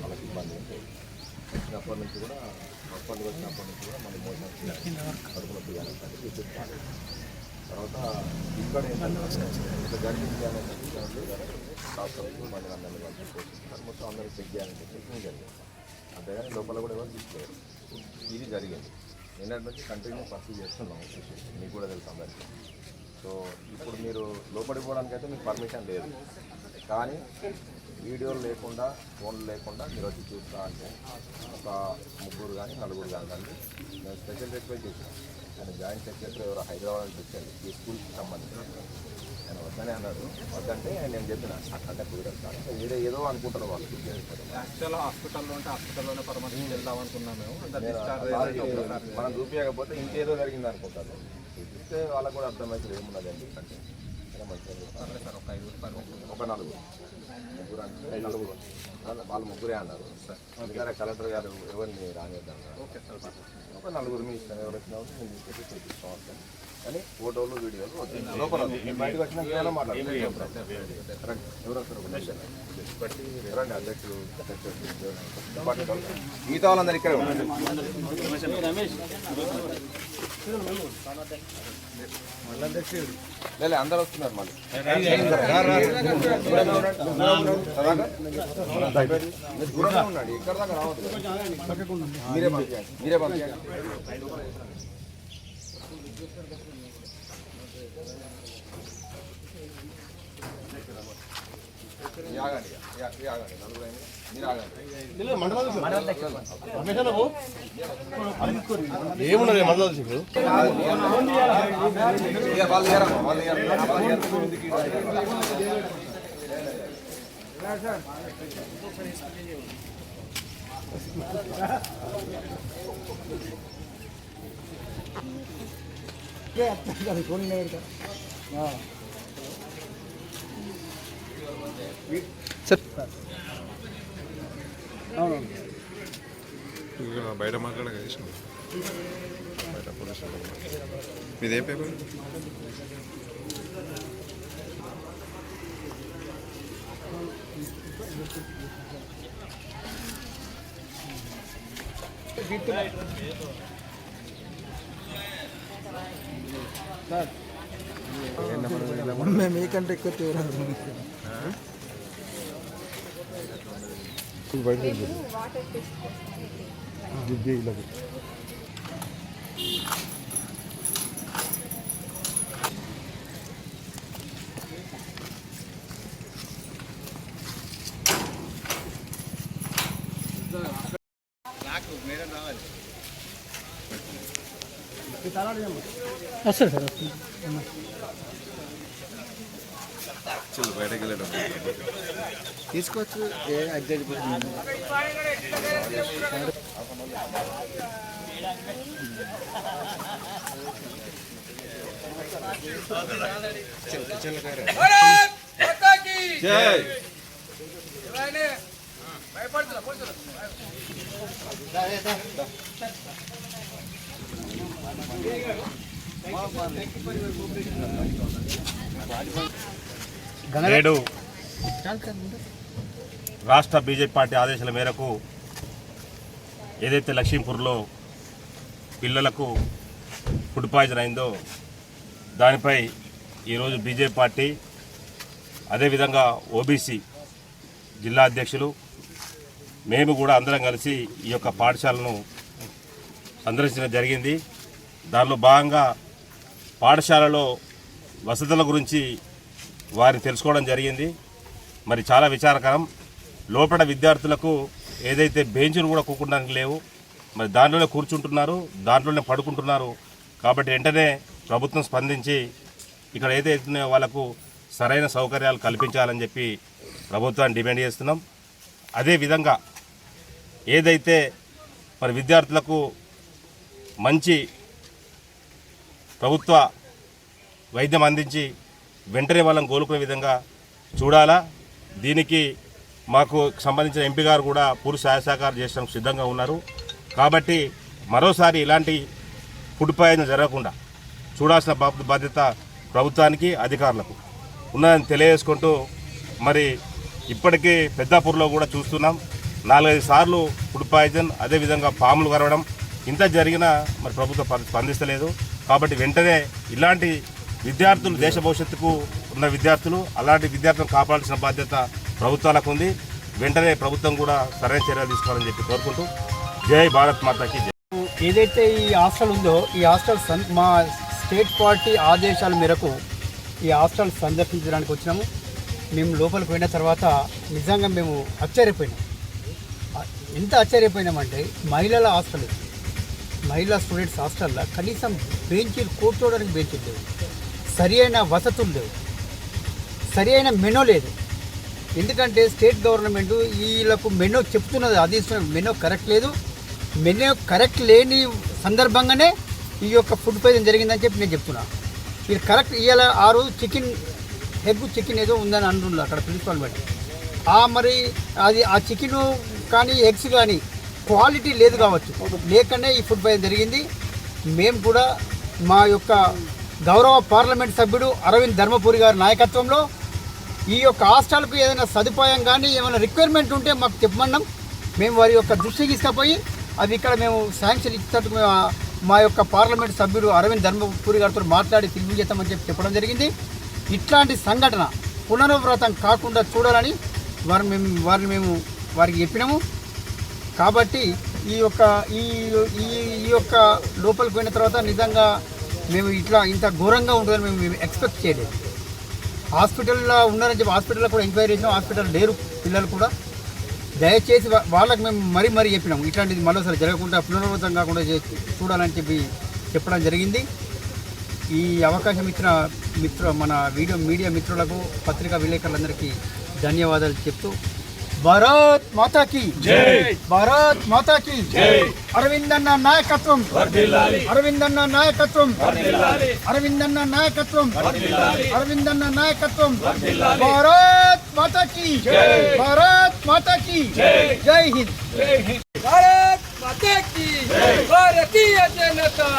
వాళ్ళకి ఇబ్బంది ఏంటి వచ్చినప్పటి నుంచి కూడా హాస్పిటల్కి వచ్చినప్పటి నుంచి కూడా మళ్ళీ మోషన్ కడుపులో తీయాలంటే చూపిస్తాను. తర్వాత ఇక్కడ ఏంటంటే జరిగింది అనేది డాక్టర్స్ మళ్ళీ అందరినీ వాళ్ళు చూపిస్తారు. మొత్తం అందరినీ చెక్ చేయాలంటే చెకింగ్ జరిగింది. అంతేగాని లోపల కూడా ఎవరు తీసుకోలేదు. ఇది జరిగింది. నిన్నటి నుంచి కంటిన్యూ పర్సీవ్ చేస్తున్నాం. మీకు కూడా తెలుసు అందరికీ. సో ఇప్పుడు మీరు లోపలికి పోవడానికి అయితే మీకు పర్మిషన్ లేదు, కానీ వీడియోలు లేకుండా ఫోన్లు లేకుండా మీరు వచ్చి చూస్తా అంటే ఒక 3 కానీ 4 కానీ మేము స్పెషల్ రిక్వెస్ట్ చేసాం. ఆయన జాయింట్ సెక్రటరీ ఎవరో హైదరాబాద్ నుంచి వచ్చారు ఈ స్కూల్కి సంబంధించి. ఆయన వద్దనే అన్నాడు. వద్దంటే నేను చెప్పిన అట్లంటే కుదరదు సార్, వీడే ఏదో అనుకుంటారు వాళ్ళు. యాక్చువల్ హాస్పిటల్లో ఉంటే హాస్పిటల్లోనే పర్మిషన్ వెళ్దాం అనుకున్నాం మేము. మనం చూపించకపోతే ఇంకేదో జరిగింది అనుకుంటారు. చూపిస్తే వాళ్ళకు కూడా అర్థమవుతుంది ఏమున్నదండి అంటే మంచిగా సార్ ఒక 5 ఒక 4 ముగ్గురు అంటే 4 వాళ్ళు ముగ్గురే అన్నారు. అందుకని కలెక్టర్ గారు ఎవరిని రానిద్దాం. ఓకే సార్, ఒక 4 ఇస్తాను. ఎవరు వచ్చినా నేను తీసుకొచ్చి చూపిస్తాం. కానీ ఫోటోలు వీడియోలు లోపల బయటకు వచ్చినా కేవలం మాట్లాడుతున్నాను. ఎవరు వస్తారు రండి అధ్యక్షులు మిగతా వాళ్ళందరూ ఇక్కడే ఉన్నారు. లేదు అందరూ వస్తున్నారు. మళ్ళీ దూరంగా ఉన్నాడు. ఇక్కడ దాకా రావద్దు. మీరే పంపించండి. ఏమున్నది మండల అధ్యక్షుడు బయట మాట్లాడగా బయట పోలీస్ మీదేం పేపర్? మేము మీకంటే ఎక్కువ తీవ్రంగా వస్తారు సార్. బయటకు వెళ్ళడం తీసుకోవచ్చు. ఏ అర్జెంట్ నేడు రాష్ట్ర బీజేపీ పార్టీ ఆదేశాల మేరకు ఏదైతే లక్ష్మీపూర్లో పిల్లలకు ఫుడ్ పాయిజన్ అయిందో దానిపై ఈరోజు బీజేపీ పార్టీ అదేవిధంగా ఓబీసీ జిల్లా అధ్యక్షులు మేము కూడా అందరం కలిసి ఈ యొక్క పాఠశాలను సందర్శించడం జరిగింది. దానిలో భాగంగా పాఠశాలలో వసతుల గురించి వారిని తెలుసుకోవడం జరిగింది. మరి చాలా విచారకరం, లోపల విద్యార్థులకు ఏదైతే బెంచులు కూడా కూర్చోడానికి లేవు, మరి దాంట్లోనే కూర్చుంటున్నారు, దాంట్లోనే పడుకుంటున్నారు. కాబట్టి వెంటనే ప్రభుత్వం స్పందించి ఇక్కడ ఏదైతే వాళ్ళకు సరైన సౌకర్యాలు కల్పించాలని చెప్పి ప్రభుత్వాన్ని డిమాండ్ చేస్తున్నాం. అదేవిధంగా ఏదైతే మరి విద్యార్థులకు మంచి ప్రభుత్వ వైద్యం అందించి వెంటనే వాళ్ళని కోలుకునే విధంగా చూడాలా. దీనికి మాకు సంబంధించిన ఎంపీ గారు కూడా పూర్తి సహాయ సహకారం చేయడానికి సిద్ధంగా ఉన్నారు. కాబట్టి మరోసారి ఇలాంటి ఫుడ్ పాయిజన్ జరగకుండా చూడాల్సిన బాధ్యత ప్రభుత్వానికి, అధికారులకు ఉన్నదని తెలియజేసుకుంటూ మరి ఇప్పటికీ పెద్దాపూర్లో కూడా చూస్తున్నాం 4-5 సార్లు ఫుడ్ పాయిజన్, అదేవిధంగా పాములు కరవడం ఇంత జరిగినా మరి ప్రభుత్వం స్పందిస్తలేదు. కాబట్టి వెంటనే ఇలాంటి విద్యార్థులు దేశ భవిష్యత్తుకు ఉన్న విద్యార్థులు, అలాంటి విద్యార్థులను కాపాడాల్సిన బాధ్యత ప్రభుత్వాలకు ఉంది. వెంటనే ప్రభుత్వం కూడా సరైన చర్యలు తీసుకోవాలని చెప్పి కోరుకుంటూ జై భారత్ మాతాకి జై. ఏదైతే ఈ హాస్టల్ ఉందో ఈ హాస్టల్ మా స్టేట్ పార్టీ ఆదేశాల మేరకు ఈ హాస్టల్ సందర్శించడానికి వచ్చినాము. మేము లోపలికి పోయిన తర్వాత నిజంగా మేము ఆశ్చర్యపోయినాం. ఎంత ఆశ్చర్యపోయినామంటే మహిళల హాస్టల్ ఇది. మహిళా స్టూడెంట్స్ హాస్టల్లో కనీసం బెంచీలు కూర్చోవడానికి బెంచీలు లేవు, సరి అయిన వసతులు లేవు, సరి అయిన మెనూ లేదు. ఎందుకంటే స్టేట్ గవర్నమెంట్ వీళ్ళకు మెనూ చెప్తున్నది, అది మెనూ కరెక్ట్ లేదు. మెనూ కరెక్ట్ లేని సందర్భంగానే ఈ యొక్క ఫుడ్ పాయిజన్ జరిగిందని చెప్పి నేను చెప్తున్నా. ఇది కరెక్ట్ ఇవాళ 6 చికెన్ ఏదో ఉందని అంటున్నారు అక్కడ ప్రిన్సిపాల్ మేడం. మరి అది ఆ చికెను కానీ ఎగ్స్ కానీ క్వాలిటీ లేదు కావచ్చు, లేకనే ఈ ఫుడ్ పాయిజన్ జరిగింది. మేము కూడా మా యొక్క గౌరవ పార్లమెంట్ సభ్యుడు అరవింద్ ధర్మపురి గారి నాయకత్వంలో ఈ యొక్క హాస్టల్కు ఏదైనా సదుపాయం కానీ ఏమైనా రిక్వైర్మెంట్ ఉంటే మాకు చెప్పమన్నాం. మేము వారి యొక్క దృష్టికి తీసుకుపోయి అవి ఇక్కడ మేము శాంక్షన్ ఇచ్చినట్టు మేము మా యొక్క పార్లమెంట్ సభ్యుడు అరవింద్ ధర్మపురి గారితో మాట్లాడి తెలియజేస్తామని చెప్పడం జరిగింది. ఇట్లాంటి సంఘటన పునరావృతం కాకుండా చూడాలని వారికి చెప్పినాము. కాబట్టి ఈ యొక్క లోపలికి పోయిన తర్వాత నిజంగా మేము ఇంత ఘోరంగా ఉంటుందని మేము ఎక్స్పెక్ట్ చేయలేదు. హాస్పిటల్లో ఉన్నారని చెప్పి హాస్పిటల్లో కూడా ఎంక్వైరీ చేసినాం. హాస్పిటల్ లేరు పిల్లలు కూడా. దయచేసి వాళ్ళకి మేము మరీ చెప్పినాము ఇట్లాంటిది మరోసారి జరగకుండా పునరావృతం కాకుండా చూడాలని చెప్పడం జరిగింది. ఈ అవకాశం ఇచ్చిన మన మీడియా మిత్రులకు, పత్రికా విలేకరులందరికీ ధన్యవాదాలు చెప్తూ భారత్ మాతా కీ జై, భారత్ మాతా కీ జై. అరవిందన్న నాయకత్వం వర్ధిల్లాలి, అరవిందన్న నాయకత్వం వర్ధిల్లాలి, అరవిందన్న నాయకత్వం వర్ధిల్లాలి, అరవిందన్న నాయకత్వం వర్ధిల్లాలి. భారత్ మాతా కీ జై, భారత్ మాతా కీ జై. జై హింద్, జై హింద్. భారత్ మాతా కీ జై. భారతీయ జనతా.